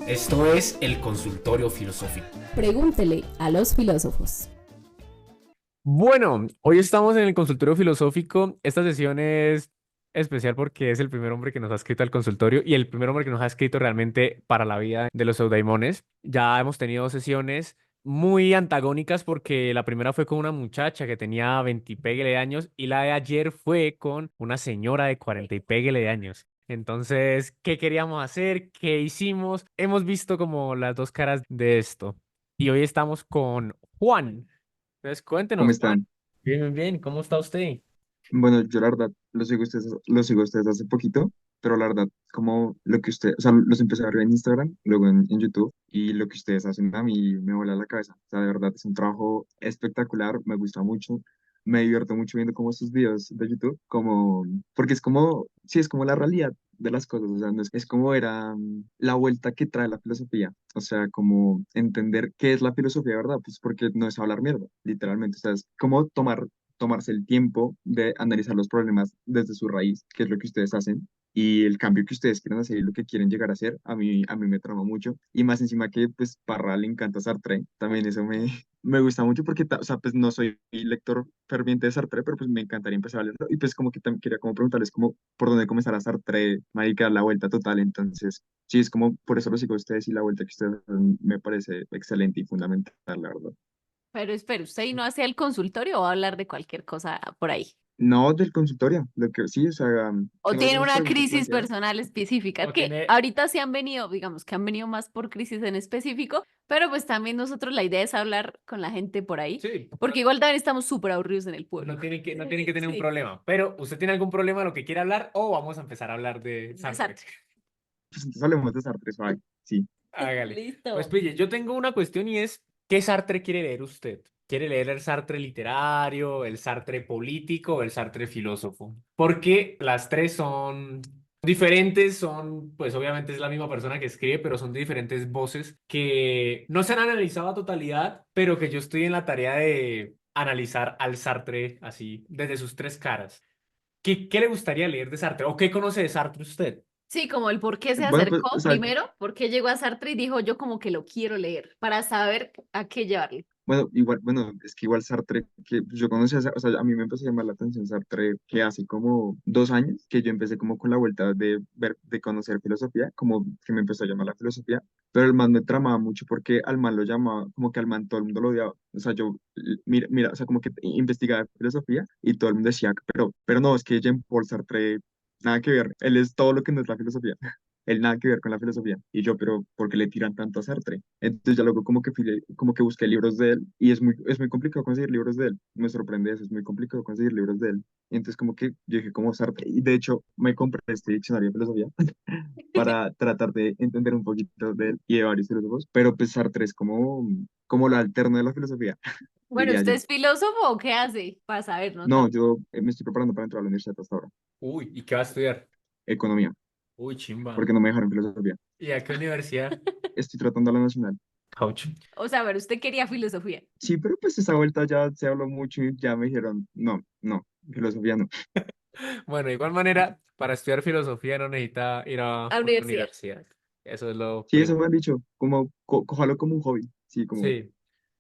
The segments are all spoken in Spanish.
Esto es el consultorio filosófico. Pregúntele a los filósofos. Bueno, hoy estamos en el consultorio filosófico. Esta sesión es especial porque es el primer hombre que nos ha escrito al consultorio y el primer hombre que nos ha escrito realmente para la vida de los eudaimones. Ya hemos tenido sesiones muy antagónicas porque la primera fue con una muchacha que tenía 20 y péguele de años y la de ayer fue con una señora de 40 y péguele de años. Entonces, ¿qué queríamos hacer? ¿Qué hicimos? Hemos visto como las dos caras de esto. Y hoy estamos con Juan. Entonces, ¿Cómo cuéntenos, Juan. están? Bien, bien, bien. ¿Cómo está usted? Bueno, yo la verdad lo sigo a ustedes hace poquito, pero la verdad, como lo que ustedes, o sea, los empecé a ver en Instagram, luego en YouTube, y lo que ustedes hacen a mí me vuela la cabeza. O sea, de verdad es un trabajo espectacular, me gusta mucho, me divierto mucho viendo como estos videos de YouTube, como, porque es como, sí, es como la realidad de las cosas, o sea, no es, es como era la vuelta que trae la filosofía, o sea, como entender qué es la filosofía, ¿verdad? Pues porque no es hablar mierda, literalmente, o sea, es como tomarse el tiempo de analizar los problemas desde su raíz, que es lo que ustedes hacen, y el cambio que ustedes quieren hacer y lo que quieren llegar a hacer, a mí me trama mucho. Y más encima que, pues, Parra le encanta Sartre, también eso me gusta mucho porque, o sea, pues, no soy lector ferviente de Sartre, pero pues me encantaría empezar a leerlo. Y pues como que también quería como preguntarles como por dónde comenzar a Sartre, marica, la vuelta total. Entonces, sí, es como por eso lo sigo a ustedes y la vuelta que ustedes dan me parece excelente y fundamental, la verdad. Pero espere, ¿usted no hacia el consultorio o va a hablar de cualquier cosa por ahí? No del consultorio, lo que sí, o sea, ¿O tengo tiene algunas una preguntas crisis planteadas. personal específica? O Que tiene, ahorita sí han venido, digamos que han venido más por crisis en específico, pero pues también nosotros la idea es hablar con la gente por ahí, sí, porque igual también estamos súper aburridos en el pueblo. no tiene que tener un Sí, problema. Pero, ¿usted tiene algún problema de lo que quiere hablar o vamos a empezar a hablar de de Sartre? Sartre. Pues entonces hablemos de Sartre, suave. Sí. Hágale. Pues Listo. pille, yo tengo una cuestión y es, ¿qué Sartre quiere leer usted? ¿Quiere leer el Sartre literario, el Sartre político o el Sartre filósofo? Porque las tres son diferentes, son, pues obviamente es la misma persona que escribe, pero son de diferentes voces que no se han analizado a totalidad, pero que yo estoy en la tarea de analizar al Sartre así, desde sus tres caras. ¿Qué le gustaría leer de Sartre? ¿O qué conoce de Sartre usted? Sí, como el por qué se Bueno, pues, acercó o sea, primero, por qué llegó a Sartre y dijo yo como que lo quiero leer para saber a qué llevarle. bueno, igual, bueno, es que igual Sartre, que yo conocí, o sea, a mí me empezó a llamar la atención Sartre que hace como 2 años, que yo empecé como con la vuelta de ver, de conocer filosofía, como que me empezó a llamar la filosofía, pero el man me tramaba mucho porque al man lo llamaba, como que al man todo el mundo lo odiaba, o sea, yo, mira, o sea, como que investigaba filosofía y todo el mundo decía, pero no, es que Jean-Paul Sartre, nada que ver, él es todo lo que no es la filosofía. Él nada que ver con la filosofía. Y yo, pero ¿por qué le tiran tanto a Sartre? Entonces ya luego como que, como que busqué libros de él y es muy complicado conseguir libros de él. Me sorprende eso, es muy complicado conseguir libros de él. Y entonces como que yo dije como Sartre. Y de hecho me compré este diccionario de filosofía para tratar de entender un poquito de él y de varios filósofos. Pero pues Sartre es como lo alterno de la filosofía, Bueno, diría ¿usted yo. es filósofo o qué hace? Para saber, ¿no? No, yo me estoy preparando para entrar a la universidad hasta ahora. Uy, ¿y qué va a estudiar? Economía, Uy, chimba. porque no me dejaron filosofía. ¿Y a qué universidad? Estoy tratando a la nacional. Ouch. O sea, a ver, usted quería filosofía. Sí, pero pues esa vuelta ya se habló mucho y ya me dijeron, no, no, filosofía no. Bueno, de igual manera, para estudiar filosofía no necesita ir A a la una universidad. universidad. Eso es lo Sí, eso me primero. han dicho, como, cójalo como un hobby, sí, como, Sí.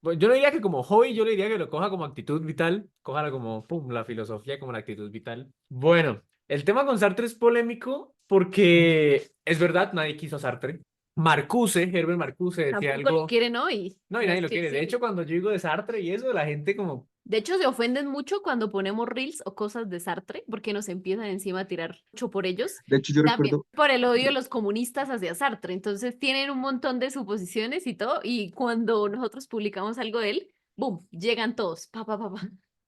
Bueno, yo no diría que como hobby, yo le diría que lo coja como actitud vital. Cójala como, pum, la filosofía como la actitud vital. Bueno, el tema con Sartre es polémico porque es verdad, nadie quiso a Sartre. Marcuse, Herbert Marcuse decía Tampoco lo algo. quieren hoy. No, y No nadie es lo que quiere. De sí. hecho, cuando yo digo de Sartre y eso, la gente como, De hecho, se ofenden mucho cuando ponemos reels o cosas de Sartre, porque nos empiezan encima a tirar mucho por ellos. de hecho yo También recuerdo, por el odio de los comunistas hacia Sartre. Entonces tienen un montón de suposiciones y todo. Y cuando nosotros publicamos algo de él, ¡boom! Llegan todos. Pa, pa, pa, pa.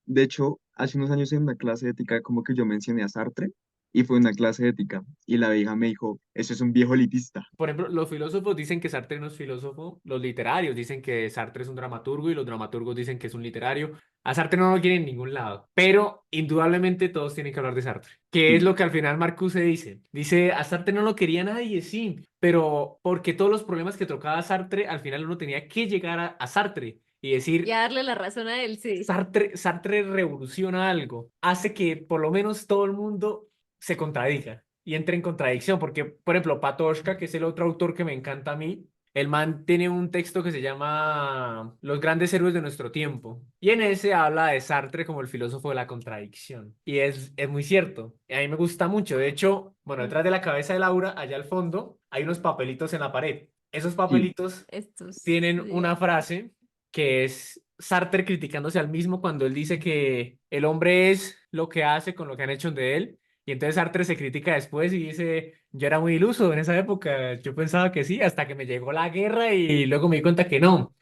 de hecho, hace unos años en una clase de ética como que yo mencioné a Sartre y fue una clase de ética y la vieja me dijo, eso es un viejo elitista. por ejemplo, los filósofos dicen que Sartre no es filósofo, los literarios dicen que Sartre es un dramaturgo y los dramaturgos dicen que es un literario. A Sartre no lo quieren en ningún lado, pero indudablemente todos tienen que hablar de Sartre, que es Sí, lo que al final Marcuse dice. Dice, a Sartre no lo quería nadie, sí, pero porque todos los problemas que tocaba Sartre, al final uno tenía que llegar a Sartre y Y decir, a darle la razón a él, sí. Sartre revoluciona algo, hace que por lo menos todo el mundo se contradiga. y entra en contradicción, porque, por ejemplo, Patochka, que es el otro autor que me encanta a mí, el man tiene un texto que se llama Los grandes héroes de nuestro tiempo. Y en ese habla de Sartre como el filósofo de la contradicción. Y es muy cierto. Y a mí me gusta mucho. De hecho, bueno, detrás de la cabeza de Laura, allá al fondo, hay unos papelitos en la pared. Esos Sí, papelitos Estos, tienen una frase que es Sartre criticándose al mismo cuando él dice que el hombre es lo que hace con lo que han hecho de él. Y entonces Sartre se critica después y dice, yo era muy iluso en esa época, yo pensaba que sí, hasta que me llegó la guerra y luego me di cuenta que no,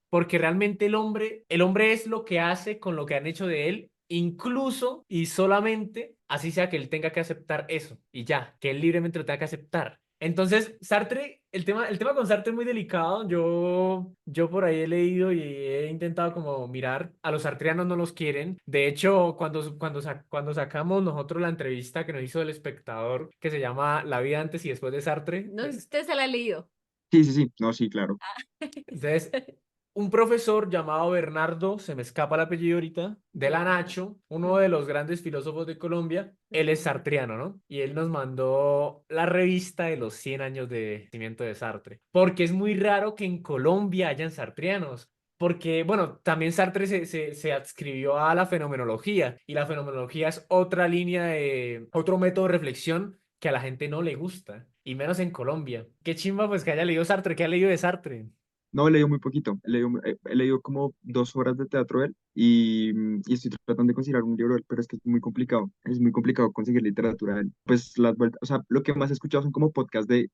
porque realmente el hombre es lo que hace con lo que han hecho de él, incluso y solamente así sea que él tenga que aceptar eso y ya, que él libremente lo tenga que aceptar. Entonces, Sartre, el tema con Sartre es muy delicado. Yo por ahí he leído y he intentado como mirar, a los sartreanos no los quieren. De hecho, cuando sacamos nosotros la entrevista que nos hizo el espectador, que se llama La vida antes y después de Sartre, no sé si usted se la ha leído. sí, sí, sí, no, sí, claro. entonces un profesor llamado Bernardo, se me escapa el apellido ahorita, de la Nacho, uno de los grandes filósofos de Colombia, él es sartriano, ¿no? Y él nos mandó la revista de los 100 años de nacimiento de Sartre, porque es muy raro que en Colombia hayan sartrianos. Porque, bueno, también Sartre se adscribió a la fenomenología, y la fenomenología es otra línea otro método de reflexión que a la gente no le gusta, y menos en Colombia. Qué chimba pues que haya leído Sartre, que haya leído de Sartre. No, he leído muy poquito. He leído como 2 horas de teatro de él y estoy tratando de considerar un libro de él, pero es que es muy complicado. Es muy complicado conseguir literatura de él. Pues las vueltas, o sea, lo que más he escuchado son como podcasts de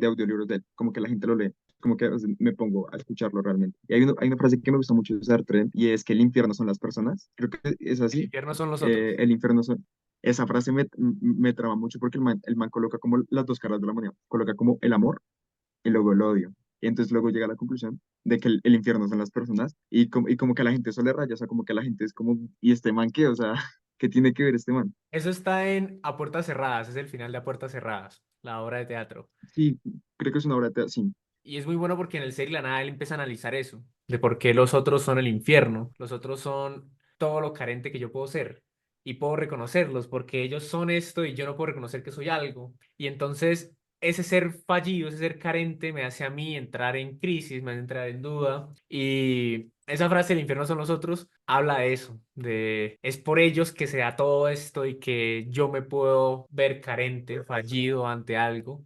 audiolibros de él, como que la gente lo lee, como que o sea, me pongo a escucharlo realmente. Y hay una frase que me gusta mucho de Sartre y es que el infierno son las personas. Creo que es El así. infierno son los otros. El infierno son. Esa frase me traba mucho porque el man coloca como las dos caras de la moneda. Coloca como el amor y luego el odio. Y entonces luego llega a la conclusión de que el infierno son las personas y como que a la gente eso le raya, o sea, como que la gente es como, ¿y este man qué? O sea, ¿qué tiene que ver este man? Eso está en A Puertas Cerradas, es el final de A Puertas Cerradas, la obra de teatro. Sí, creo que es una obra de teatro, sí. Y es muy bueno porque en el ser y la nada él empieza a analizar eso, de por qué los otros son el infierno, los otros son todo lo carente que yo puedo ser. Y puedo reconocerlos porque ellos son esto y yo no puedo reconocer que soy algo. Y entonces ese ser fallido, ese ser carente me hace a mí entrar en crisis, me hace entrar en duda. Y esa frase, el infierno son los otros, habla de eso, de es por ellos que se da todo esto y que yo me puedo ver carente, fallido ante algo.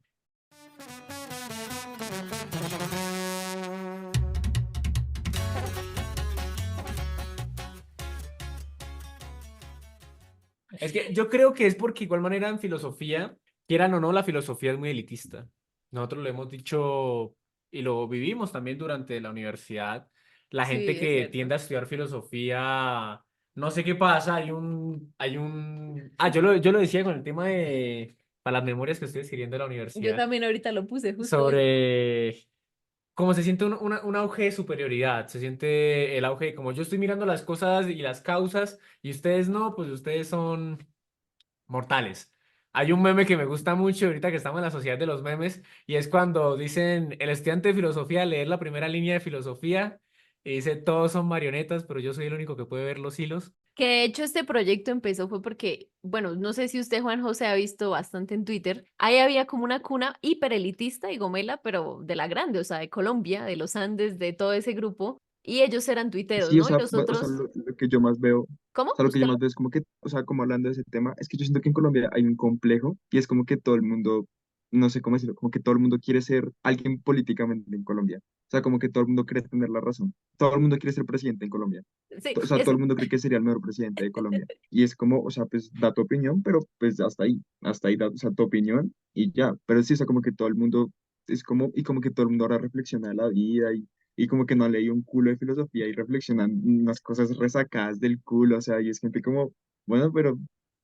Es que yo creo que es porque igual manera en filosofía, quieran o no, la filosofía es muy elitista. Nosotros lo hemos dicho y lo vivimos también durante la universidad. La gente Sí, es que cierto. tiende a estudiar filosofía, no sé qué pasa, yo lo decía con el tema para las memorias que estoy escribiendo en la Yo universidad, también ahorita lo puse justo hoy. sobre como se siente un auge de superioridad, se siente el auge de como yo estoy mirando las cosas y las causas y ustedes no, pues ustedes son mortales. Hay un meme que me gusta mucho ahorita que estamos en la sociedad de los memes y es cuando dicen el estudiante de filosofía leer la primera línea de filosofía y dice todos son marionetas, pero yo soy el único que puede ver los hilos. Que de hecho este proyecto empezó fue porque, bueno, no sé si usted, Juan José, ha visto bastante en Twitter. Ahí había como una cuna hiperelitista y gomela, pero de la grande, o sea, de Colombia, de los Andes, de todo ese grupo. Y ellos eran tuiteros, Sí, o ¿no? Y sea, o sea, nosotros, lo que yo más veo, o ¿cómo? sea, lo que yo ¿Usted lo? más veo es como que, o sea, como hablando de ese tema, es que yo siento que en Colombia hay un complejo y es como que todo el mundo, no sé cómo decirlo, como que todo el mundo quiere ser alguien políticamente en Colombia. O sea, como que todo el mundo quiere tener la razón. Todo el mundo quiere ser presidente en Colombia. Sí, O sea, todo eso. el mundo cree que sería el mejor presidente de Colombia. Y es como, o sea, pues da tu opinión, pero pues hasta ahí da, o sea, tu opinión y ya. Pero sí, o sea, como que todo el mundo es como, y como que todo el mundo ahora reflexiona de la vida y como que no ha leído un culo de filosofía y reflexionan unas cosas resacadas del culo, o sea, y es gente como, bueno, pero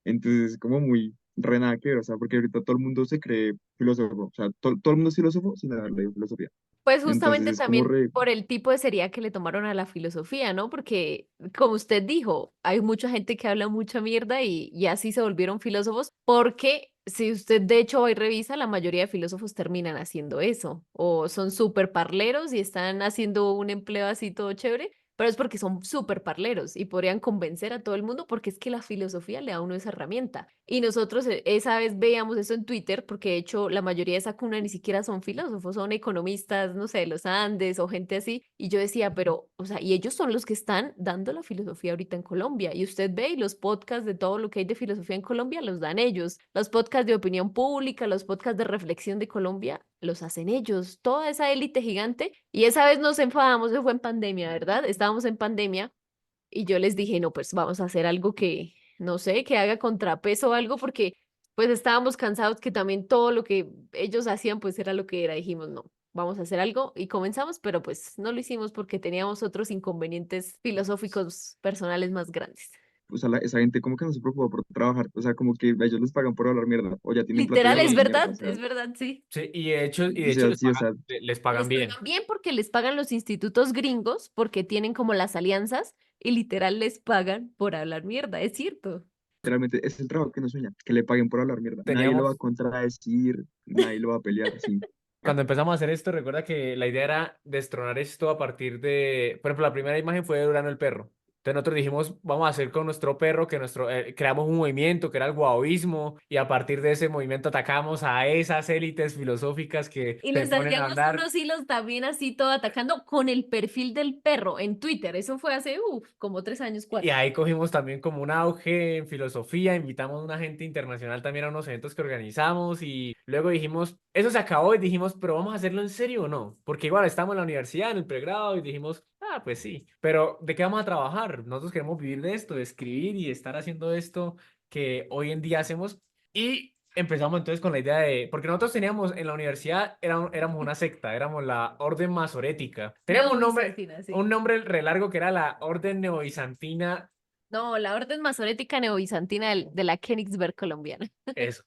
entonces es como muy re nada que ver, o sea, porque ahorita todo el mundo se cree filósofo, o sea, todo el mundo es filósofo sin haber leído filosofía. Pues Entonces justamente es como también re, por el tipo de seriedad que le tomaron a la filosofía, ¿no? Porque, como usted dijo, hay mucha gente que habla mucha mierda y así se volvieron filósofos, porque si usted de hecho hoy revisa, la mayoría de filósofos terminan haciendo eso, o son súper parleros y están haciendo un empleo así todo chévere, pero es porque son súper parleros y podrían convencer a todo el mundo porque es que la filosofía le da a uno esa herramienta. Y nosotros esa vez veíamos eso en Twitter porque de hecho la mayoría de esa cuna ni siquiera son filósofos, son economistas, no sé, de los Andes o gente así. Y yo decía, pero, o sea, y ellos son los que están dando la filosofía ahorita en Colombia. Y usted ve y los podcasts de todo lo que hay de filosofía en Colombia los dan ellos. Los podcasts de opinión pública, los podcasts de reflexión de Colombia los hacen ellos. Toda esa élite gigante. Y esa vez nos enfadamos, eso fue en pandemia, ¿verdad? Estábamos en pandemia y yo les dije, no, pues vamos a hacer algo que, no sé, que haga contrapeso o algo, porque pues estábamos cansados que también todo lo que ellos hacían pues era lo que era. Dijimos, no, vamos a hacer algo y comenzamos, pero pues no lo hicimos porque teníamos otros inconvenientes filosóficos personales más grandes. O sea, esa gente como que no se preocupa por trabajar, o sea, como que a ellos les pagan por hablar mierda, o ya tienen plata y Literal, hablan mierda, o sea, es verdad, sí. Sí, y de hecho sí, o sea, les pagan Les bien. pagan bien porque les pagan los institutos gringos, porque tienen como las alianzas y literal les pagan por hablar mierda, es cierto. literalmente es el trabajo que no sueña, que le paguen por hablar mierda. Nadie lo va a Teníamos, contradecir, nadie lo va a pelear, sí. cuando empezamos a hacer esto, recuerda que la idea era destronar esto a partir de, por ejemplo, la primera imagen fue de Urano el perro. Entonces nosotros dijimos, vamos a hacer con nuestro perro que creamos un movimiento que era el guaoísmo y a partir de ese movimiento atacamos a esas élites filosóficas que Y se nos ponen a hacíamos hablar. unos hilos también así todo atacando con el perfil del perro en Twitter. Eso fue hace, como 3 años, Y 4. ahí cogimos también como un auge en filosofía, invitamos a una gente internacional también a unos eventos que organizamos y luego dijimos, eso se acabó y dijimos, pero vamos a hacerlo en serio o no, porque igual estamos en la universidad, en el pregrado y dijimos, ah, pues sí, pero ¿de qué vamos a trabajar? Nosotros queremos vivir de esto, de escribir y estar haciendo esto que hoy en día hacemos y empezamos entonces con la idea de, porque nosotros teníamos en la universidad, éramos una secta, éramos la Orden Masorética, teníamos No, Bizantina, sí. un nombre re largo que era la Orden Neobizantina, No, la orden masorética neobizantina de la Königsberg colombiana. eso,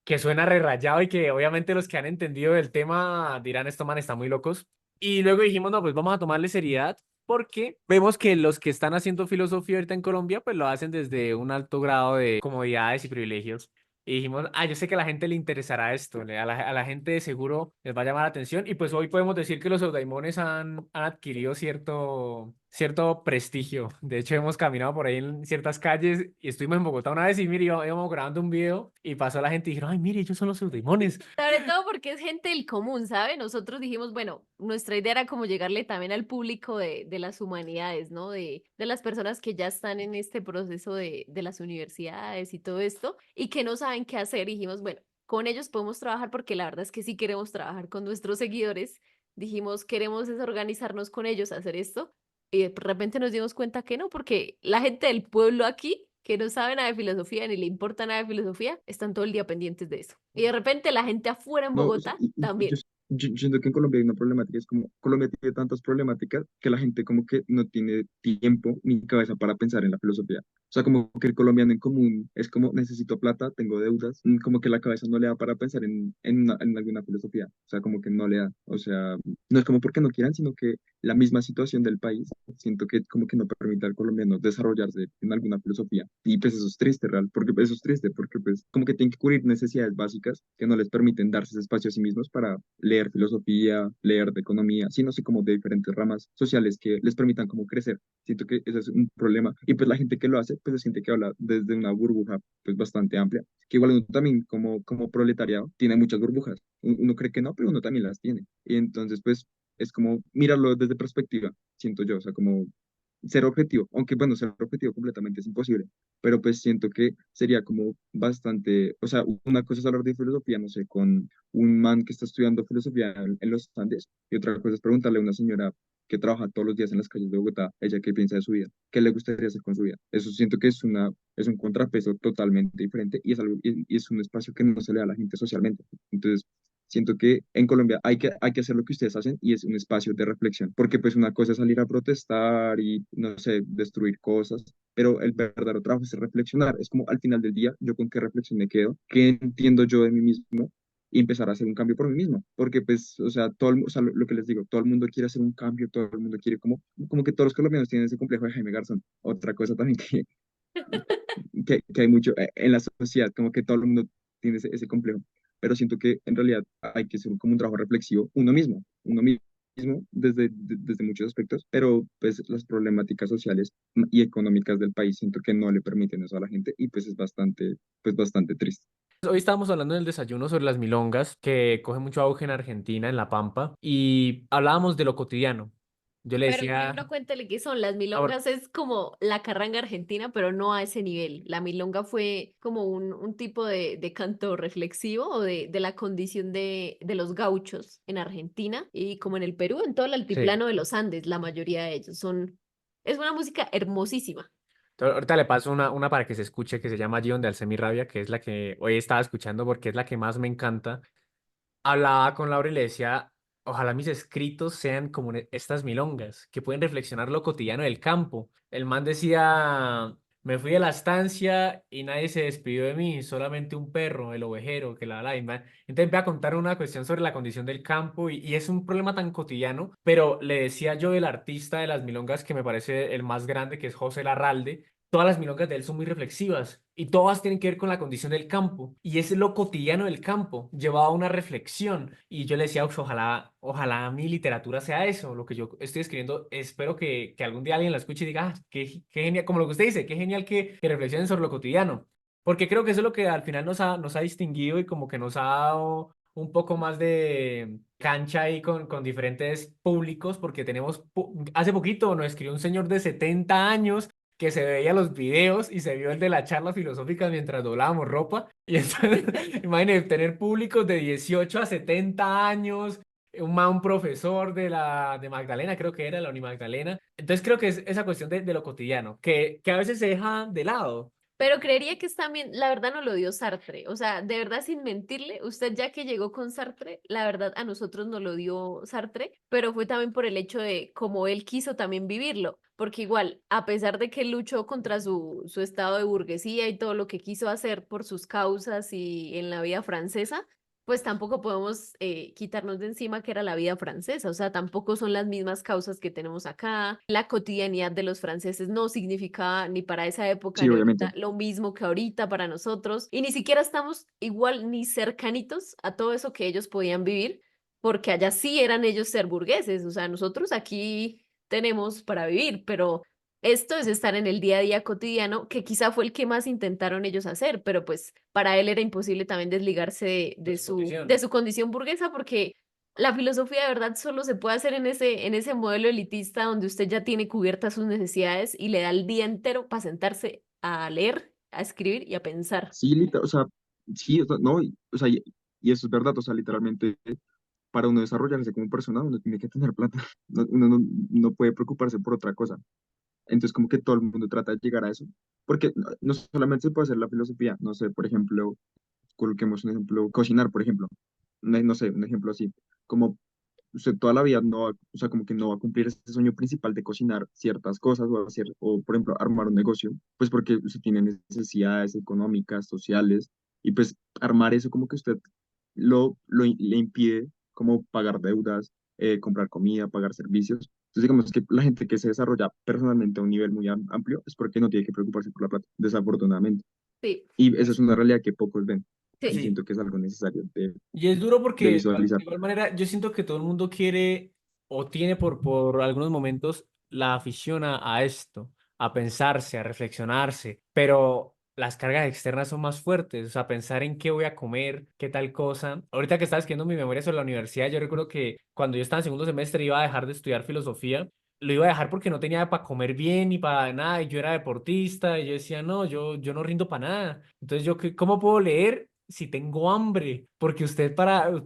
que suena re rayado y que obviamente los que han entendido del tema dirán, estos man están muy locos. Y luego dijimos, no, pues vamos a tomarle seriedad porque vemos que los que están haciendo filosofía ahorita en Colombia, pues lo hacen desde un alto grado de comodidades y privilegios. Y dijimos, ah, yo sé que a la gente le interesará esto, a la gente de seguro les va a llamar la atención. Y pues hoy podemos decir que los eudaimones han adquirido cierto prestigio. De hecho, hemos caminado por ahí en ciertas calles y estuvimos en Bogotá una vez y mire, íbamos grabando un video y pasó la gente y dijeron, ay, mire, ellos son los eudaimones. Sobre todo porque es gente del común, ¿sabe? Nosotros dijimos, bueno, nuestra idea era como llegarle también al público de las humanidades, ¿no? De las personas que ya están en este proceso de las universidades y todo esto, y que no saben qué hacer. Dijimos, bueno, con ellos podemos trabajar porque la verdad es que sí queremos trabajar con nuestros seguidores. Dijimos, queremos es organizarnos con ellos, hacer esto, y de repente nos dimos cuenta que no, porque la gente del pueblo aquí que no sabe nada de filosofía ni le importa nada de filosofía, están todo el día pendientes de eso. Y de repente la gente afuera en No, o sea, Bogotá también. yo siento que en Colombia hay una problemática, es como Colombia tiene tantas problemáticas que la gente como que no tiene tiempo ni cabeza para pensar en la filosofía. O sea, como que el colombiano en común es como necesito plata, tengo deudas, como que la cabeza no le da para pensar en alguna filosofía. O sea, como que no le da. O sea, no es como porque no quieran, sino que la misma situación del país, siento que como que no permite al colombiano desarrollarse en alguna filosofía. Y pues eso es triste, real, porque eso es triste, porque pues como que tienen que cubrir necesidades básicas que no les permiten darse ese espacio a sí mismos para leer filosofía, leer de economía, sí, no sé, como de diferentes ramas sociales que les permitan como crecer. Siento que ese es un problema. Y pues la gente que lo hace, pues se siente que habla desde una burbuja pues bastante amplia, que igual uno también como proletariado tiene muchas burbujas. Uno cree que no, pero uno también las tiene. Y entonces pues es como mirarlo desde perspectiva, siento yo, o sea, como ser objetivo, aunque bueno, ser objetivo completamente es imposible, pero pues siento que sería como bastante, o sea, una cosa es hablar de filosofía, no sé, con un man que está estudiando filosofía en los Andes, y otra cosa es preguntarle a una señora que trabaja todos los días en las calles de Bogotá, ella qué piensa de su vida, qué le gustaría hacer con su vida. Eso siento que es un contrapeso totalmente diferente y es algo, y es un espacio que no se le da a la gente socialmente. Entonces, siento que en Colombia hay que hacer lo que ustedes hacen y es un espacio de reflexión, porque pues una cosa es salir a protestar y, no sé, destruir cosas, pero el verdadero trabajo es reflexionar. Es como al final del día, yo con qué reflexión me quedo, qué entiendo yo de mí mismo y empezar a hacer un cambio por mí mismo, porque pues, o sea, o sea, lo que les digo, todo el mundo quiere hacer un cambio, todo el mundo quiere como que todos los colombianos tienen ese complejo de Jaime Garzón. Otra cosa también que hay mucho en la sociedad, como que todo el mundo tiene ese complejo, pero siento que en realidad hay que hacer como un trabajo reflexivo uno mismo desde muchos aspectos, pero pues las problemáticas sociales y económicas del país siento que no le permiten eso a la gente y pues bastante triste. Hoy estábamos hablando en el desayuno sobre las milongas, que cogen mucho auge en Argentina, en La Pampa, y hablábamos de lo cotidiano. Yo le Pero decía, primero cuéntele qué son. Las ahora, milongas es como la carranga argentina, pero no a ese nivel. La milonga fue como un tipo de canto reflexivo o de la condición de los gauchos en Argentina y como en el Perú, en todo el sí. altiplano de los Andes, la mayoría de ellos son. Es una música hermosísima. Ahorita le paso una para que se escuche que se llama Allí donde alcé mi rabia, que es la que hoy estaba escuchando porque es la que más me encanta. Hablaba con Laura y le decía, ojalá mis escritos sean como estas milongas, que pueden reflexionar lo cotidiano del campo. El man decía, me fui de la estancia y nadie se despidió de mí, solamente un perro, el ovejero, que la y man. Entonces voy a contar una cuestión sobre la condición del campo y es un problema tan cotidiano, pero le decía yo del artista de las milongas que me parece el más grande, que es José Larralde. Todas las milongas de él son muy reflexivas y todas tienen que ver con la condición del campo y es lo cotidiano del campo, llevado a una reflexión. Y yo le decía, "Ux, ojalá mi literatura sea eso, lo que yo estoy escribiendo. Espero que algún día alguien la escuche y diga, ah, qué genial, como lo que usted dice, qué genial que reflexionen sobre lo cotidiano. Porque creo que eso es lo que al final nos ha distinguido y como que nos ha dado un poco más de cancha ahí con diferentes públicos, porque hace poquito nos escribió un señor de 70 años que se veía los videos y se vio el de la charla filosófica mientras doblábamos ropa. Y entonces, imagínate, tener públicos de 18 a 70 años, un profesor de Magdalena, creo que era la Unimagdalena. Entonces creo que es esa cuestión de lo cotidiano, que a veces se deja de lado. Pero creería que es también, la verdad no lo dio Sartre, o sea, de verdad sin mentirle, usted ya que llegó con Sartre, la verdad a nosotros no lo dio Sartre, pero fue también por el hecho de cómo él quiso también vivirlo, porque igual, a pesar de que él luchó contra su estado de burguesía y todo lo que quiso hacer por sus causas y en la vida francesa, pues tampoco podemos quitarnos de encima que era la vida francesa, o sea, tampoco son las mismas causas que tenemos acá. La cotidianidad de los franceses no significaba ni para esa época Sí, ni obviamente. ahorita lo mismo que ahorita para nosotros, y ni siquiera estamos igual ni cercanitos a todo eso que ellos podían vivir, porque allá sí eran ellos ser burgueses, o sea, nosotros aquí tenemos para vivir, pero esto es estar en el día a día cotidiano, que quizá fue el que más intentaron ellos hacer, pero pues para él era imposible también desligarse de, De de su su, de condición. su condición burguesa, porque la filosofía de verdad solo se puede hacer en ese modelo elitista donde usted ya tiene cubiertas sus necesidades y le da el día entero para sentarse a leer, a escribir y a pensar. Sí, o sea, sí, o sea, no, o sea, y eso es verdad, o sea, literalmente para uno desarrollarse como persona, uno tiene que tener plata, uno no puede preocuparse por otra cosa. Entonces, como que todo el mundo trata de llegar a eso, porque no solamente se puede hacer la filosofía, no sé, por ejemplo, coloquemos un ejemplo, cocinar, por ejemplo, no sé, un ejemplo así, como usted toda la vida no va, o sea, como que no va a cumplir ese sueño principal de cocinar ciertas cosas o hacer, o por ejemplo, armar un negocio, pues porque usted tiene necesidades económicas, sociales, y pues armar eso como que usted le impide como pagar deudas, comprar comida, pagar servicios. Entonces, digamos que la gente que se desarrolla personalmente a un nivel muy amplio es porque no tiene que preocuparse por la plata, desafortunadamente. Sí, Y esa es una realidad que pocos ven y sí. Sí. siento que es algo necesario Y es duro de porque visualizar. de igual manera yo siento que todo el mundo quiere o tiene por algunos momentos la afición a esto, a pensarse, a reflexionarse, pero las cargas externas son más fuertes, o sea, pensar en qué voy a comer, qué tal cosa. Ahorita que estaba escribiendo mi memoria sobre la universidad, yo recuerdo que cuando yo estaba en segundo semestre iba a dejar de estudiar filosofía. Lo iba a dejar porque no tenía para comer bien ni para nada, y yo era deportista, y yo decía, no, yo no rindo para nada. Entonces, ¿cómo puedo leer si tengo hambre? Porque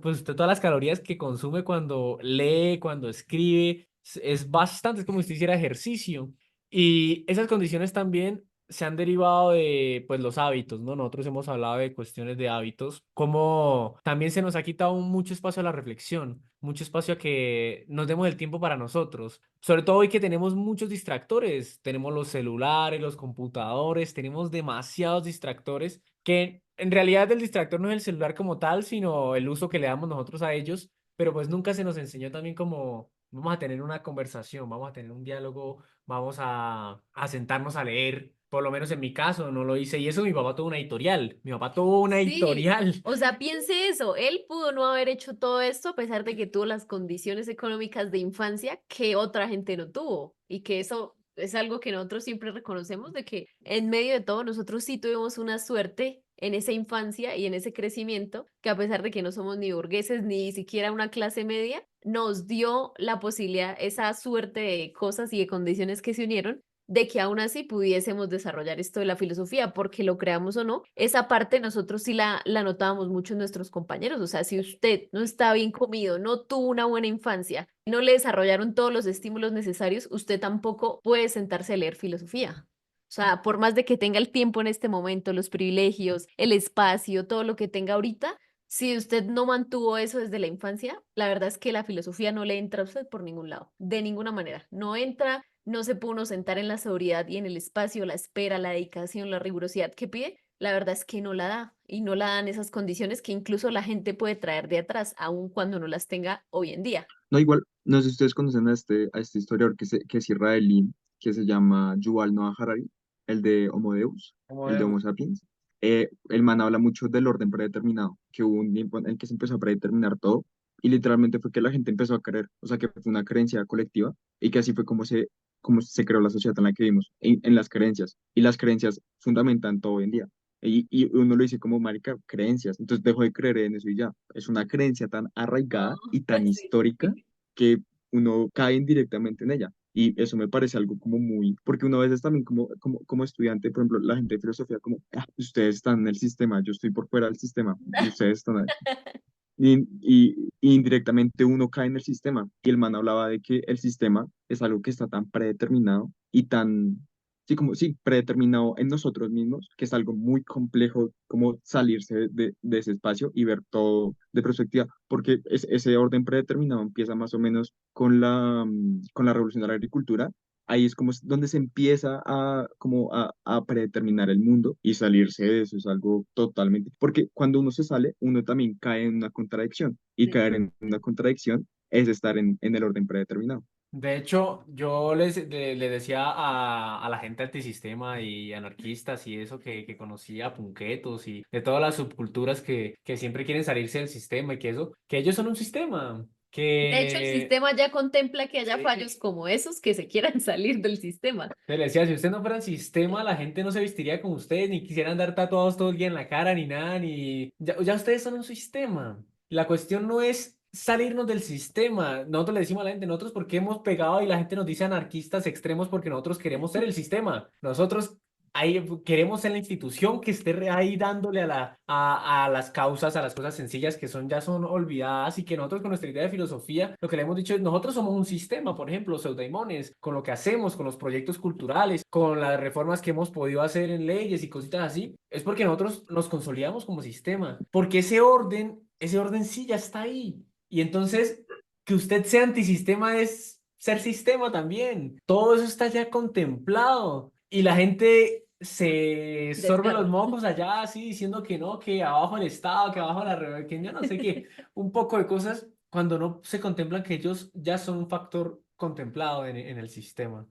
pues usted todas las calorías que consume cuando lee, cuando escribe, es bastante, es como si usted hiciera ejercicio. Y esas condiciones también se han derivado de, pues, los hábitos, ¿no? Nosotros hemos hablado de cuestiones de hábitos, como también se nos ha quitado mucho espacio a la reflexión, mucho espacio a que nos demos el tiempo para nosotros. Sobre todo hoy que tenemos muchos distractores, tenemos los celulares, los computadores, tenemos demasiados distractores que en realidad el distractor no es el celular como tal, sino el uso que le damos nosotros a ellos, pero pues nunca se nos enseñó también como vamos a tener una conversación, vamos a tener un diálogo, vamos a sentarnos a leer. Por lo menos en mi caso no lo hice y eso mi papá tuvo una editorial. Mi papá tuvo una Sí, editorial. o sea, piense eso, él pudo no haber hecho todo esto a pesar de que tuvo las condiciones económicas de infancia que otra gente no tuvo y que eso es algo que nosotros siempre reconocemos de que en medio de todo nosotros sí tuvimos una suerte en esa infancia y en ese crecimiento que a pesar de que no somos ni burgueses ni siquiera una clase media, nos dio la posibilidad, esa suerte de cosas y de condiciones que se unieron de que aún así pudiésemos desarrollar esto de la filosofía, porque lo creamos o no, esa parte nosotros sí la notábamos mucho en nuestros compañeros, o sea, si usted no está bien comido, no tuvo una buena infancia, no le desarrollaron todos los estímulos necesarios, usted tampoco puede sentarse a leer filosofía. O sea, por más de que tenga el tiempo en este momento, los privilegios, el espacio, todo lo que tenga ahorita, si usted no mantuvo eso desde la infancia, la verdad es que la filosofía no le entra a usted por ningún lado, de ninguna manera. No entra, no se puede uno sentar en la seguridad y en el espacio, la espera, la dedicación, la rigurosidad que pide. La verdad es que no la da y no la dan esas condiciones que incluso la gente puede traer de atrás, aun cuando no las tenga hoy en día. No, igual, no sé si ustedes conocen a este historiador que es israelí, que se llama Yuval Noah Harari, el de Homo Deus, Como el de Deus. Homo Sapiens. El man habla mucho del orden predeterminado, que hubo un tiempo en el que se empezó a predeterminar todo, y literalmente fue que la gente empezó a creer, o sea, que fue una creencia colectiva, y que así fue como se creó la sociedad en la que vivimos, en las creencias, y las creencias fundamentan todo hoy en día. Y uno lo dice como, marica, creencias. Entonces dejo de creer en eso y ya. Es una creencia tan arraigada y tan Sí. histórica que uno cae indirectamente en ella. Y eso me parece algo como muy, porque uno a veces también como estudiante, por ejemplo, la gente de filosofía como, "Ah, ustedes están en el sistema, yo estoy por fuera del sistema, y ustedes están ahí". Y indirectamente uno cae en el sistema. Y el man hablaba de que el sistema es algo que está tan predeterminado y tan, sí, como, sí, predeterminado en nosotros mismos, que es algo muy complejo como salirse de ese espacio y ver todo de perspectiva, porque ese orden predeterminado empieza más o menos con la revolución de la agricultura. Ahí es como donde se empieza a predeterminar el mundo y salirse de eso es algo totalmente, porque cuando uno se sale, uno también cae en una contradicción y caer en una contradicción es estar en el orden predeterminado. De hecho, yo le decía a la gente antisistema y anarquistas y eso que conocía, punquetos y de todas las subculturas que siempre quieren salirse del sistema y que eso, que ellos son un sistema, De hecho, el que sistema ya contempla que haya sí, fallos como esos que se quieran salir del sistema. te le decía, si usted no fuera un sistema, la gente no se vestiría como ustedes, ni quisieran andar tatuados todo el día en la cara, ni nada, ni... Ya ustedes son un sistema. La cuestión no es salirnos del sistema. Nosotros le decimos a la gente, nosotros porque hemos pegado y la gente nos dice anarquistas extremos porque nosotros queremos ser el sistema. Nosotros ahí queremos ser la institución que esté ahí dándole a las causas, a las cosas sencillas que son, ya son olvidadas y que nosotros con nuestra idea de filosofía, lo que le hemos dicho es, nosotros somos un sistema, por ejemplo, los eudaimones, con lo que hacemos, con los proyectos culturales, con las reformas que hemos podido hacer en leyes y cositas así, es porque nosotros nos consolidamos como sistema, porque ese orden sí ya está ahí. Y entonces, que usted sea antisistema es ser sistema también. Todo eso está ya contemplado. Y la gente se sorbe los Desgarra. mocos allá así diciendo que no, que abajo el Estado, que abajo la que yo no sé qué, un poco de cosas cuando no se contemplan que ellos ya son un factor contemplado en el sistema.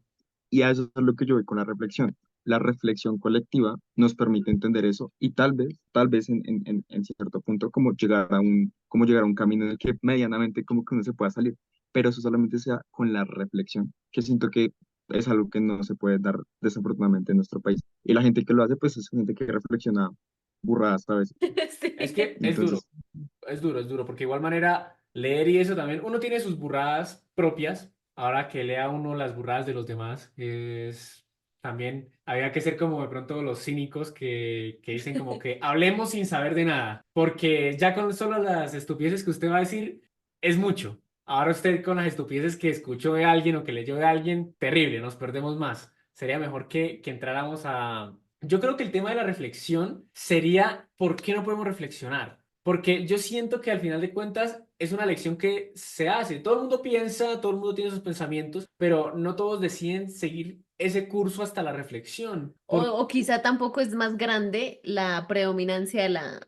Y a eso es lo que yo voy con la reflexión. La reflexión colectiva nos permite entender eso y tal vez en cierto punto, como llegar a un camino en el que medianamente como que uno se pueda salir, pero eso solamente sea con la reflexión, que siento que es algo que no se puede dar desafortunadamente en nuestro país. Y la gente que lo hace, pues es gente que reflexiona burradas a veces. Es Sí. que es duro, Entonces, es duro, porque igual manera leer y eso también, uno tiene sus burradas propias, ahora que lea uno las burradas de los demás, es también, había que ser como de pronto los cínicos que dicen como que hablemos sin saber de nada, porque ya con solo las estupideces que usted va a decir es mucho. Ahora usted con las estupideces que escuchó de alguien o que leyó de alguien, terrible, nos perdemos más. Sería mejor que entráramos a... Yo creo que el tema de la reflexión sería, ¿por qué no podemos reflexionar? Porque yo siento que al final de cuentas es una lección que se hace. Todo el mundo piensa, todo el mundo tiene sus pensamientos, pero no todos deciden seguir ese curso hasta la reflexión. O quizá tampoco es más grande la predominancia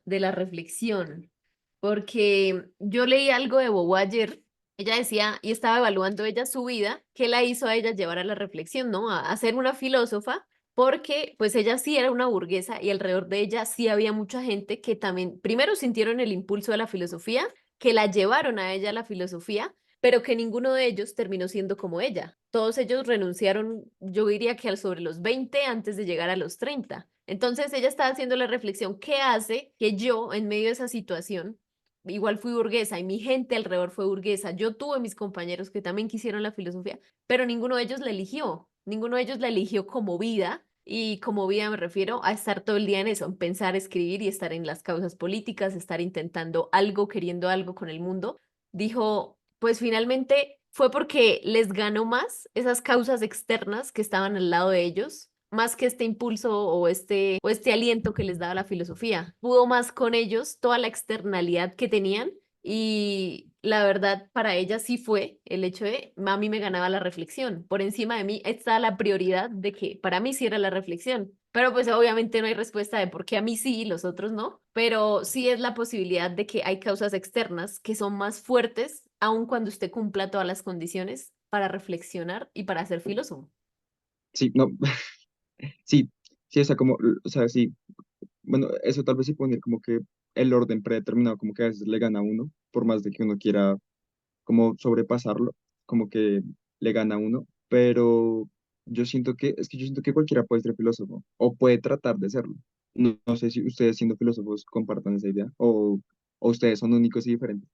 de la reflexión, porque yo leí algo de Bobo ayer, ella decía, y estaba evaluando ella su vida, qué la hizo a ella llevar a la reflexión, ¿no? A ser una filósofa, porque pues ella sí era una burguesa y alrededor de ella sí había mucha gente que también, primero sintieron el impulso de la filosofía, que la llevaron a ella a la filosofía, pero que ninguno de ellos terminó siendo como ella. Todos ellos renunciaron, yo diría que sobre los 20 antes de llegar a los 30. Entonces ella estaba haciendo la reflexión, ¿qué hace que yo en medio de esa situación, igual fui burguesa y mi gente alrededor fue burguesa, yo tuve mis compañeros que también quisieron la filosofía, pero ninguno de ellos la eligió, ninguno de ellos la eligió como vida, y como vida me refiero a estar todo el día en eso, en pensar, escribir y estar en las causas políticas, estar intentando algo, queriendo algo con el mundo. Dijo, pues finalmente fue porque les ganó más esas causas externas que estaban al lado de ellos, más que este impulso o este aliento que les daba la filosofía. Pudo más con ellos toda la externalidad que tenían y la verdad, para ella sí fue el hecho de, a mí me ganaba la reflexión. Por encima de mí está la prioridad de que para mí sí era la reflexión. Pero pues obviamente no hay respuesta de por qué a mí sí y los otros no. Pero sí es la posibilidad de que hay causas externas que son más fuertes, aun cuando usted cumpla todas las condiciones para reflexionar y para ser filósofo. Sí, no, sí, sí, o sea, como, o sea, sí, bueno, eso tal vez sí poner como que el orden predeterminado, como que a veces le gana a uno, por más de que uno quiera como sobrepasarlo, como que le gana a uno, pero es que yo siento que cualquiera puede ser filósofo, o puede tratar de serlo. No, no sé si ustedes siendo filósofos compartan esa idea, o ustedes son únicos y diferentes.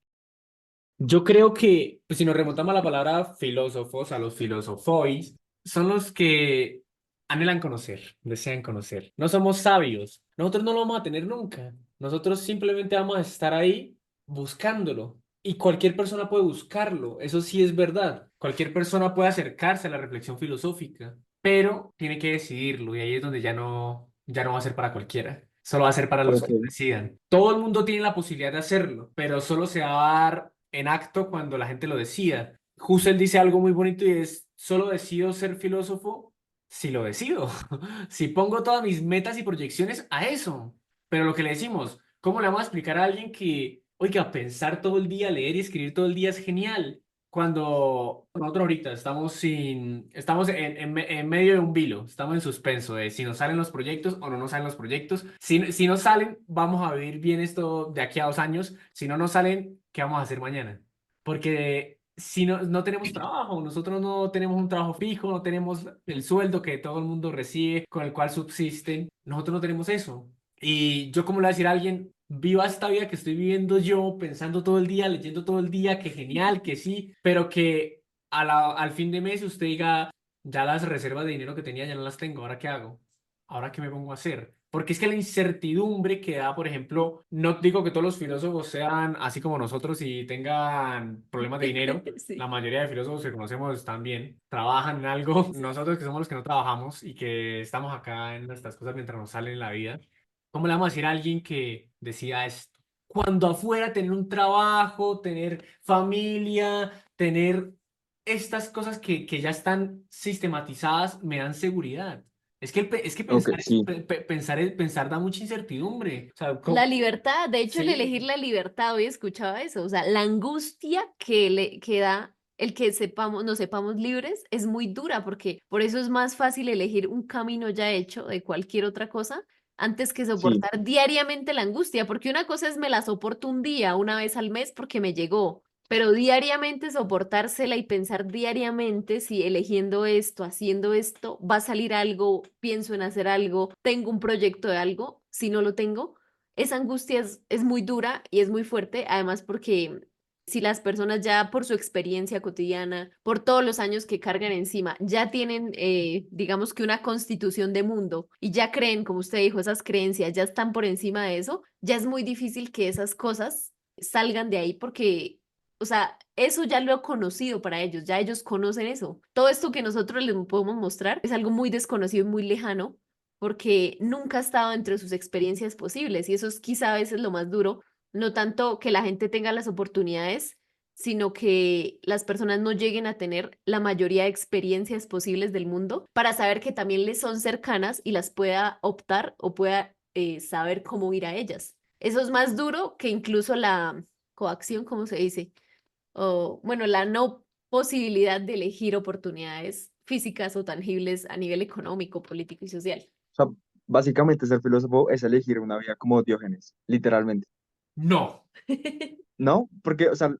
Yo creo que, pues, si nos remontamos a la palabra filósofos, a los filosofois, son los que anhelan conocer, desean conocer. No somos sabios. Nosotros no lo vamos a tener nunca. Nosotros simplemente vamos a estar ahí buscándolo. Y cualquier persona puede buscarlo. Eso sí es verdad. Cualquier persona puede acercarse a la reflexión filosófica, pero tiene que decidirlo. Y ahí es donde ya no va a ser para cualquiera. Solo va a ser para los Ok, que decidan. Todo el mundo tiene la posibilidad de hacerlo, pero solo se va a dar en acto cuando la gente lo decida. Husserl dice algo muy bonito y es, solo decido ser filósofo si lo decido, si pongo todas mis metas y proyecciones a eso. Pero lo que le decimos, ¿cómo le vamos a explicar a alguien que, oiga, pensar todo el día, leer y escribir todo el día es genial? Cuando nosotros ahorita estamos en medio de un vilo, estamos en suspenso de si nos salen los proyectos o no nos salen los proyectos. Si nos salen, vamos a vivir bien esto de aquí a 2 años. Si no nos salen, ¿qué vamos a hacer mañana? Porque si no tenemos trabajo, nosotros no tenemos un trabajo fijo, no tenemos el sueldo que todo el mundo recibe, con el cual subsisten, nosotros no tenemos eso. Y yo, ¿cómo le voy a decir a alguien, viva esta vida que estoy viviendo yo, pensando todo el día, leyendo todo el día, que genial, que sí, pero que al fin de mes usted diga, ya las reservas de dinero que tenía ya no las tengo, ¿ahora qué hago? ¿Ahora qué me pongo a hacer? Porque es que la incertidumbre que da, por ejemplo, no digo que todos los filósofos sean así como nosotros y tengan problemas de dinero. La Sí. mayoría de filósofos que conocemos están bien, trabajan en algo. Nosotros que somos los que no trabajamos y que estamos acá en nuestras cosas mientras nos sale en la vida, ¿cómo le vamos a decir a alguien que decida esto? Cuando afuera tener un trabajo, tener familia, tener estas cosas que ya están sistematizadas, me dan seguridad. Es que ok, pensar, sí, pensar da mucha incertidumbre. O sea, La libertad, de hecho, el elegir sí, la libertad, hoy escuchaba eso, o sea, la angustia que da el que sepamos, nos sepamos libres es muy dura, porque por eso es más fácil elegir un camino ya hecho de cualquier otra cosa antes que sí, soportar diariamente la angustia, porque una cosa es me la soporto un día, una vez al mes porque me llegó, pero diariamente soportársela y pensar diariamente si eligiendo esto, haciendo esto, va a salir algo, pienso en hacer algo, tengo un proyecto de algo, si no lo tengo esa angustia es muy dura y es muy fuerte, además porque si las personas ya por su experiencia cotidiana, por todos los años que cargan encima, ya tienen, digamos que una constitución de mundo y ya creen, como usted dijo, esas creencias ya están por encima de eso, ya es muy difícil que esas cosas salgan de ahí porque, o sea, eso ya lo he conocido para ellos, ya ellos conocen eso. Todo esto que nosotros les podemos mostrar es algo muy desconocido y muy lejano porque nunca ha estado entre sus experiencias posibles y eso es quizá a veces lo más duro, no tanto que la gente tenga las oportunidades, sino que las personas no lleguen a tener la mayoría de experiencias posibles del mundo para saber que también les son cercanas y las pueda optar o pueda saber cómo ir a ellas. Eso es más duro que incluso la coacción, ¿cómo se dice? O bueno, la no posibilidad de elegir oportunidades físicas o tangibles a nivel económico, político y social. O sea, básicamente ser filósofo es elegir una vida como Diógenes, literalmente. No. ¿No? Porque, o sea,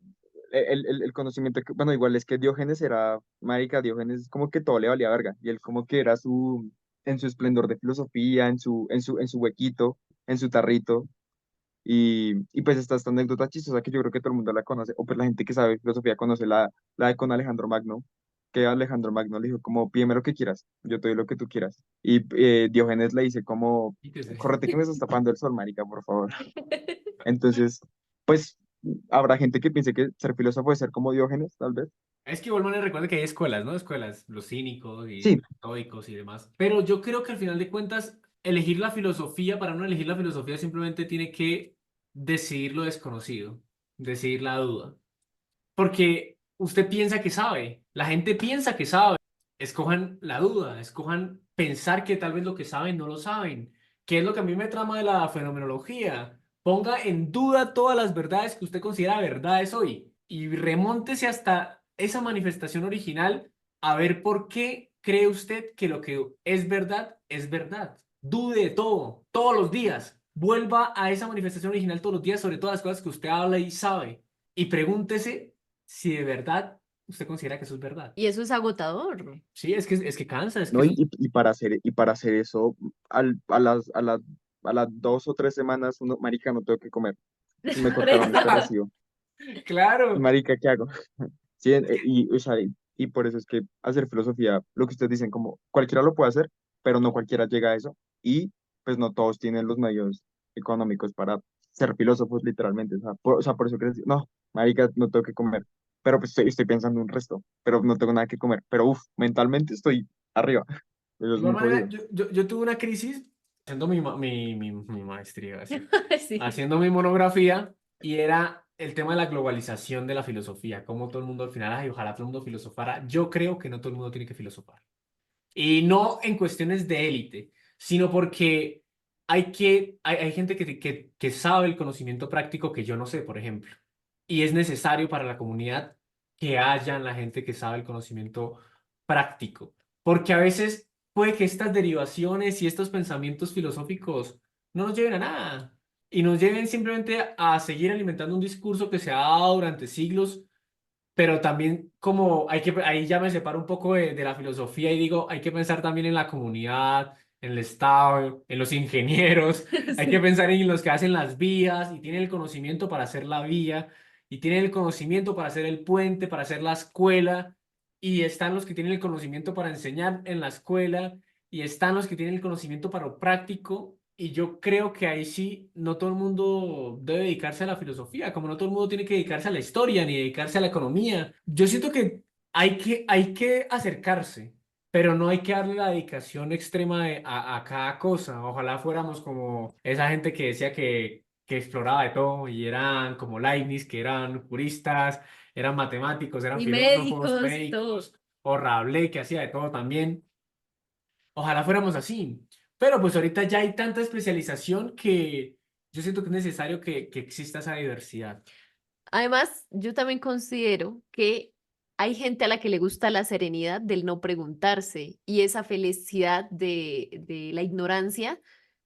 el conocimiento, bueno, igual es que Diógenes era, marica, Diógenes como que todo le valía verga, y él como que era en su esplendor de filosofía, en su huequito, en su tarrito, y pues está esta anécdota chistosa que yo creo que todo el mundo la conoce, o pues la gente que sabe filosofía conoce la de con Alejandro Magno, que Alejandro Magno le dijo como, pídeme lo que quieras, yo te doy lo que tú quieras, y Diógenes le dice como, Quítese. córrete que me estás tapando el sol, marica, por favor. Entonces, pues habrá gente que piense que ser filósofo es ser como Diógenes, tal vez. Es que igual manera recuerda que hay escuelas, ¿no? Escuelas, los cínicos y Sí, los estoicos y demás. Pero yo creo que al final de cuentas, elegir la filosofía, para no elegir la filosofía, simplemente tiene que decidir lo desconocido, decidir la duda. Porque usted piensa que sabe, la gente piensa que sabe. Escojan la duda, escojan pensar que tal vez lo que saben no lo saben. ¿Qué es lo que a mí me trama de la fenomenología? Ponga en duda todas las verdades que usted considera verdades hoy y remóntese hasta esa manifestación original a ver por qué cree usted que lo que es verdad es verdad. Dude de todo, todos los días. Vuelva a esa manifestación original todos los días sobre todas las cosas que usted habla y sabe. Y pregúntese si de verdad usted considera que eso es verdad. Y eso es agotador. Sí, es que cansa, es que ¿no? eso Y para hacer eso, a las 2 o 3 semanas, uno, marica, no tengo que comer. Me Por cortaron este eso. recibo. claro. Marica, ¿qué hago? Sí, o sea, y por eso es que hacer filosofía, lo que ustedes dicen, como cualquiera lo puede hacer, pero no cualquiera llega a eso. Y pues no todos tienen los medios económicos para ser filósofos, literalmente. O sea, por eso que les digo, no, marica, no tengo que comer. Pero pues estoy pensando un resto, pero no tengo nada que comer. Pero uff, mentalmente estoy arriba. Eso De es igual muy manera, jodido. yo tuve una crisis haciendo mi maestría, iba a decir, Sí. haciendo mi monografía, y era el tema de la globalización de la filosofía, cómo todo el mundo al final, ay, ojalá todo el mundo filosofara. Yo creo que no todo el mundo tiene que filosofar. Y no en cuestiones de élite, sino porque hay gente que sabe el conocimiento práctico que yo no sé, por ejemplo. Y es necesario para la comunidad que haya la gente que sabe el conocimiento práctico. Porque a veces puede que estas derivaciones y estos pensamientos filosóficos no nos lleven a nada. Y nos lleven simplemente a seguir alimentando un discurso que se ha dado durante siglos, pero también como ahí ya me separo un poco de la filosofía y digo, hay que pensar también en la comunidad, en el Estado, en los ingenieros, hay que Sí. pensar en los que hacen las vías y tienen el conocimiento para hacer la vía y tienen el conocimiento para hacer el puente, para hacer la escuela, y están los que tienen el conocimiento para enseñar en la escuela, y están los que tienen el conocimiento para lo práctico. Y yo creo que ahí sí, no todo el mundo debe dedicarse a la filosofía, como no todo el mundo tiene que dedicarse a la historia ni dedicarse a la economía. Yo siento que hay que acercarse, pero no hay que darle la dedicación extrema a cada cosa. Ojalá fuéramos como esa gente que decía que exploraba de todo y eran como Leibniz, que eran juristas, eran matemáticos, eran Y filósofos, médicos, todo. médicos, o Rabelais, que hacía de todo también. Ojalá fuéramos así. Pero pues ahorita ya hay tanta especialización que yo siento que es necesario que exista esa diversidad. Además, yo también considero que hay gente a la que le gusta la serenidad del no preguntarse y esa felicidad de la ignorancia,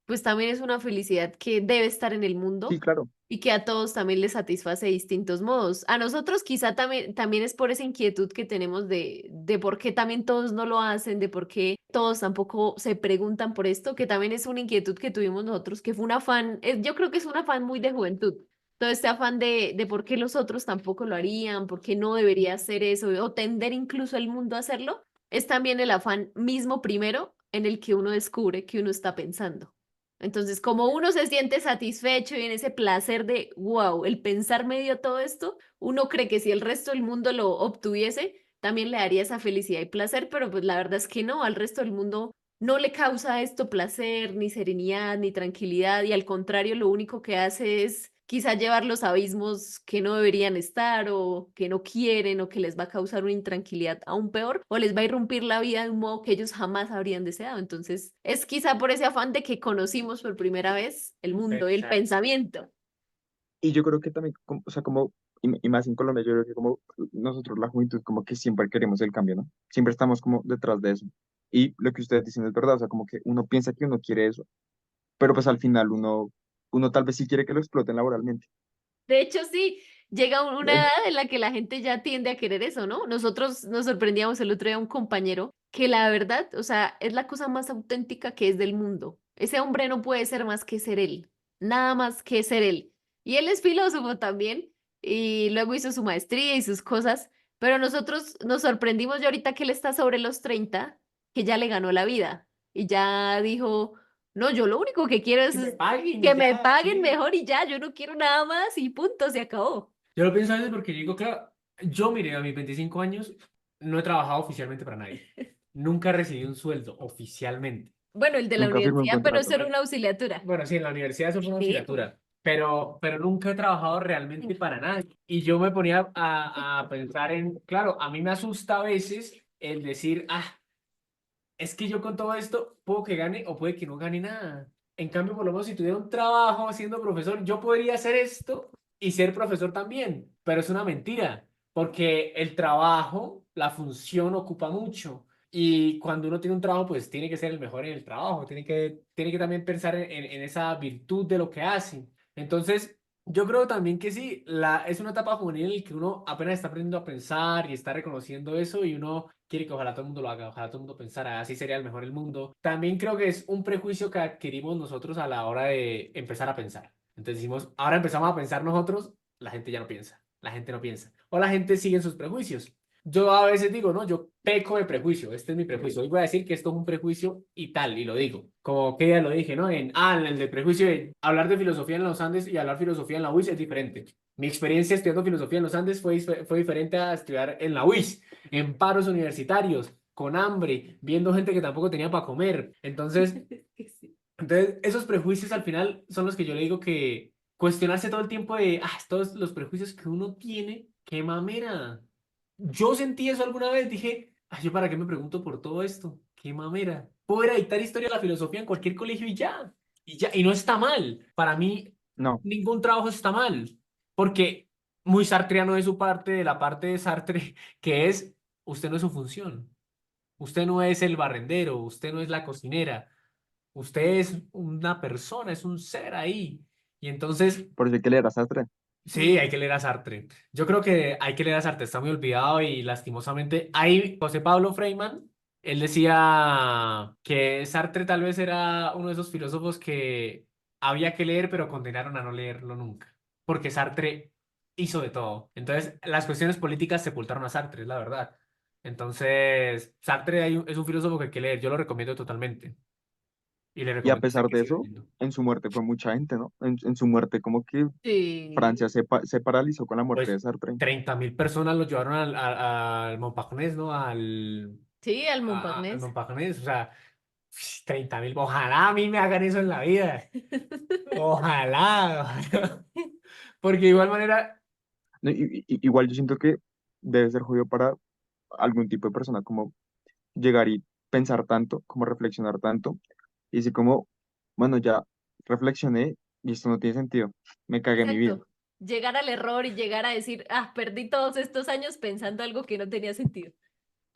pues también es una felicidad que debe estar en el Sí, mundo claro. y que a todos también les satisface de distintos modos. A nosotros quizá también es por esa inquietud que tenemos de por qué también todos no lo hacen, de por qué todos tampoco se preguntan por esto, que también es una inquietud que tuvimos nosotros, que fue un afán, yo creo que es un afán muy de juventud. Todo este afán de por qué los otros tampoco lo harían, por qué no debería hacer eso, o tender incluso el mundo a hacerlo, es también el afán mismo primero en el que uno descubre que uno está pensando. Entonces, como uno se siente satisfecho y en ese placer de, wow, el pensar me dio todo esto, uno cree que si el resto del mundo lo obtuviese, también le daría esa felicidad y placer, pero pues la verdad es que no, al resto del mundo no le causa esto placer, ni serenidad, ni tranquilidad, y al contrario, lo único que hace es quizá llevarlos a abismos que no deberían estar o que no quieren o que les va a causar una intranquilidad aún peor o les va a irrumpir la vida de un modo que ellos jamás habrían deseado. Entonces, es quizá por ese afán de que conocimos por primera vez el mundo y el Exacto. pensamiento. Y yo creo que también, o sea, como, y más en Colombia, yo creo que como nosotros, la juventud, como que siempre queremos el cambio, ¿no? Siempre estamos como detrás de eso. Y lo que ustedes dicen es verdad, o sea, como que uno piensa que uno quiere eso, pero pues al final uno tal vez sí quiere que lo exploten laboralmente. De hecho, sí, llega una Eh, edad en la que la gente ya tiende a querer eso, ¿no? Nosotros nos sorprendíamos el otro día a un compañero que la verdad, o sea, es la cosa más auténtica que es del mundo. Ese hombre no puede ser más que ser él, nada más que ser él. Y él es filósofo también y luego hizo su maestría y sus cosas, pero nosotros nos sorprendimos ya ahorita que él está sobre los 30, que ya le ganó la vida y ya dijo, no, yo lo único que quiero Que me es paguen y que me ya, paguen sí. mejor y ya, yo no quiero nada más y punto, se acabó. Yo lo pienso a veces porque yo digo, claro, yo mire, a mis 25 años no he trabajado oficialmente para nadie. Nunca he recibido un sueldo oficialmente. Bueno, el de la Nunca firmé un universidad, pero eso contrato. era una auxiliatura. Bueno, sí, en la universidad eso fue una Sí. auxiliatura, pero nunca he trabajado realmente para nadie. Y yo me ponía a pensar en, claro, a mí me asusta a veces el decir, es que yo con todo esto puedo que gane o puede que no gane nada. En cambio, por lo menos si tuviera un trabajo siendo profesor, yo podría hacer esto y ser profesor también, pero es una mentira, porque el trabajo, la función ocupa mucho. Y cuando uno tiene un trabajo, pues tiene que ser el mejor en el trabajo, tiene que también pensar en esa virtud de lo que hace. Entonces, yo creo también que sí, es una etapa juvenil en la que uno apenas está aprendiendo a pensar y está reconociendo eso y uno quiere que ojalá todo el mundo lo haga, ojalá todo el mundo pensara, así sería el mejor el mundo. También creo que es un prejuicio que adquirimos nosotros a la hora de empezar a pensar. Entonces decimos, ahora empezamos a pensar nosotros, la gente ya no piensa, la gente no piensa. O la gente sigue en sus prejuicios. Yo a veces digo, no, yo peco de prejuicio, este es mi prejuicio. Hoy voy a decir que esto es un prejuicio y tal, y lo digo. Como que ya lo dije, ¿no? En el de prejuicio de hablar de filosofía en los Andes y hablar filosofía en la UIS es diferente. Mi experiencia estudiando filosofía en los Andes fue diferente a estudiar en la UIS, en paros universitarios, con hambre, viendo gente que tampoco tenía para comer. Sí. Entonces, esos prejuicios al final son los que yo le digo que cuestionarse todo el tiempo de, todos los prejuicios que uno tiene, qué mamera. Yo sentí eso alguna vez, dije, ¿yo para qué me pregunto por todo esto? Qué mamera. Puedo ir a dictar historia de la filosofía en cualquier colegio y ya, y no está mal. Para mí, No, ningún trabajo está mal, porque muy sartreano de su parte, de la parte de Sartre, que es, usted no es su función, usted no es el barrendero, usted no es la cocinera, usted es una persona, es un ser ahí. Y entonces por eso hay que leer a Sartre. sí, hay Mm. que leer a Sartre. Yo creo que hay que leer a Sartre, está muy olvidado y lastimosamente. Hay José Pablo Freiman, él decía que Sartre tal vez era uno de esos filósofos que había que leer, pero condenaron a no leerlo nunca, porque Sartre hizo de todo. Entonces, las cuestiones políticas sepultaron a Sartre, es la verdad. Entonces, Sartre es un filósofo que hay que leer, yo lo recomiendo totalmente y le Y a recomiendo a usted pesar que de siga eso, leyendo. en su muerte fue mucha gente, ¿no? En su muerte como que Sí, Francia se paralizó con la muerte Pues de Sartre. 30.000 personas lo llevaron al Montparnasse, ¿no? sí, al Al Montparnasse. Montparnasse, o sea, 30.000. Ojalá a mí me hagan eso en la vida. Ojalá, ojalá. Porque de igual manera, No, igual yo siento que debe ser jodido para algún tipo de persona como llegar y pensar tanto, como reflexionar tanto, y decir como, bueno, ya reflexioné y esto no tiene sentido, me cagué en mi vida. Exacto. Llegar al error y llegar a decir, perdí todos estos años pensando algo que no tenía sentido.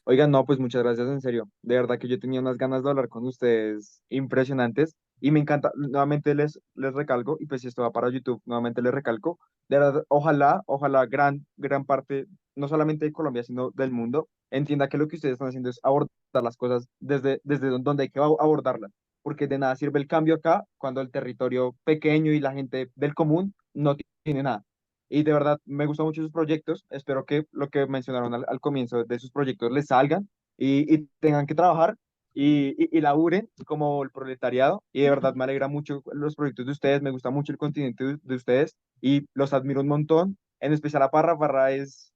Oigan, no, pues muchas gracias, en serio. De verdad que yo tenía unas ganas de hablar con ustedes impresionantes y me encanta, nuevamente les recalco, y pues si esto va para YouTube, nuevamente les recalco, de verdad, ojalá gran parte, no solamente de Colombia, sino del mundo, entienda que lo que ustedes están haciendo es abordar las cosas desde donde hay que abordarlas, porque de nada sirve el cambio acá cuando el territorio pequeño y la gente del común no tiene nada. Y de verdad me gustan mucho sus proyectos. Espero que lo que mencionaron al comienzo de sus proyectos les salgan y tengan que trabajar y laburen como el proletariado. Y de verdad me alegra mucho los proyectos de ustedes. Me gusta mucho el continente de ustedes y los admiro un montón. En especial a Parra. Parra es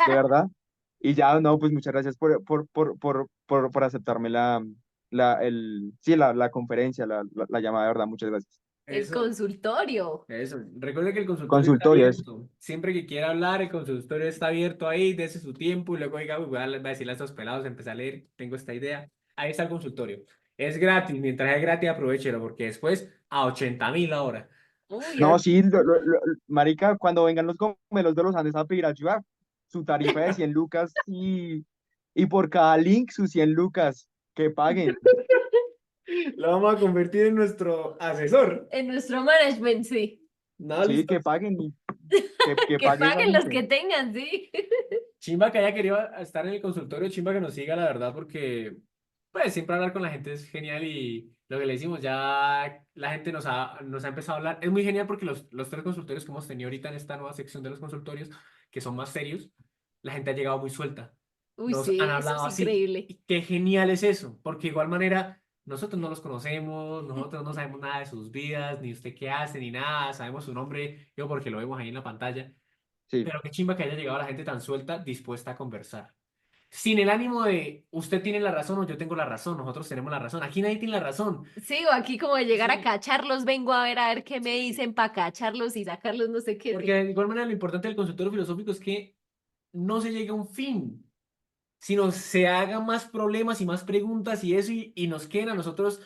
de verdad. Y ya, no, pues muchas gracias por aceptarme sí, la conferencia, la llamada, de verdad. Muchas gracias. El eso. consultorio. Eso, recuerde que el consultorio está Consultorio es. abierto. Siempre que quiera hablar, el consultorio está abierto ahí, dese su tiempo y luego diga, "Uy, voy a decirle a estos pelados, empecé a leer, tengo esta idea. Ahí está el consultorio. Es gratis, mientras es gratis, aprovechelo, porque después a 80.000 ahora. Uy, No, sí, marica, cuando vengan los gomelos de los Andes a pedir ayuda, su tarifa de 100 lucas y por cada link sus 100 lucas que paguen. Lo vamos a convertir en nuestro asesor. en nuestro management, sí. No, Sí, listo. que paguen, que Que pague esa paguen los que gente. tengan, sí. Chimba que haya querido estar en el consultorio, chimba que nos siga, la verdad, porque pues siempre hablar con la gente es genial y lo que le decimos, ya la gente nos ha empezado a hablar. Es muy genial porque los tres consultorios que hemos tenido ahorita en esta nueva sección de los consultorios, que son más serios, la gente ha llegado muy suelta. Uy, Nos han sí, eso hablado es así. increíble. Y qué genial es eso, porque de igual manera nosotros no los conocemos, nosotros no sabemos nada de sus vidas, ni usted qué hace, ni nada, sabemos su nombre, yo porque lo vemos ahí en la pantalla. Sí, Pero qué chimba que haya llegado la gente tan suelta, dispuesta a conversar. Sin el ánimo de usted tiene la razón o yo tengo la razón, nosotros tenemos la razón. Aquí nadie tiene la razón. Sigo aquí como de llegar a Sí, cacharlos, vengo a ver qué me dicen para cacharlos y sacarlos no sé qué. porque Sí. de igual manera lo importante del consultorio filosófico es que no se llegue a un fin, sino se hagan más problemas y más preguntas y eso y nos queden a nosotros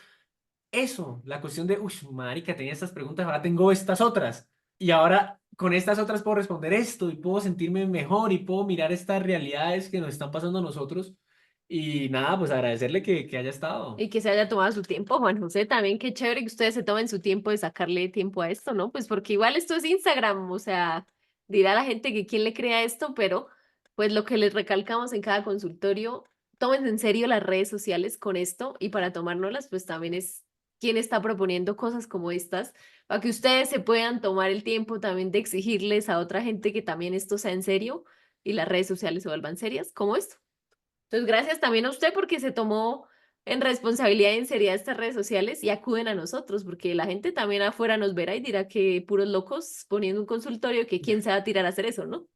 eso, la cuestión de, uy, marica, tenía estas preguntas, ahora tengo estas otras. Y ahora con estas otras puedo responder esto y puedo sentirme mejor y puedo mirar estas realidades que nos están pasando a nosotros. Y nada, pues agradecerle que haya estado. Y que se haya tomado su tiempo, Juan José, también qué chévere que ustedes se tomen su tiempo de sacarle tiempo a esto, ¿no? Pues porque igual esto es Instagram, o sea, dirá la gente que quién le crea esto, pero pues lo que les recalcamos en cada consultorio, tómense en serio las redes sociales con esto y para tomárnoslas, pues también es quien está proponiendo cosas como estas, para que ustedes se puedan tomar el tiempo también de exigirles a otra gente que también esto sea en serio y las redes sociales se vuelvan serias, como esto. Entonces, gracias también a usted porque se tomó en responsabilidad y en seriedad estas redes sociales y acuden a nosotros, porque la gente también afuera nos verá y dirá que puros locos poniendo un consultorio, que quién se va a tirar a hacer eso, ¿no?